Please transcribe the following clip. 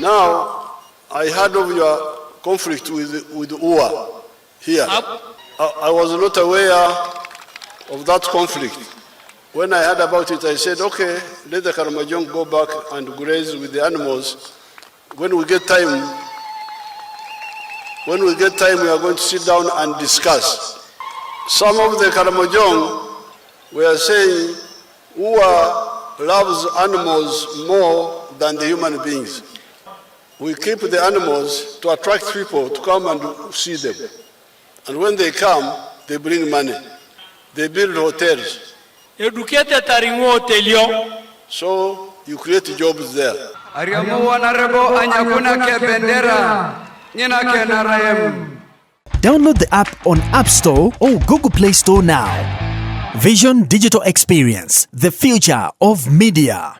Now, I heard of your conflict with UA here. I was not aware of that conflict. When I heard about it, I said, okay, let the Karamoja go back and graze with the animals. When we get time, we are going to sit down and discuss. Some of the Karamoja were saying, UA loves animals more than the human beings. We keep the animals to attract people to come and see them. And when they come, they bring money. They build hotels. So you create jobs there. Download the app on App Store or Google Play Store now. Vision Digital Experience, the future of media.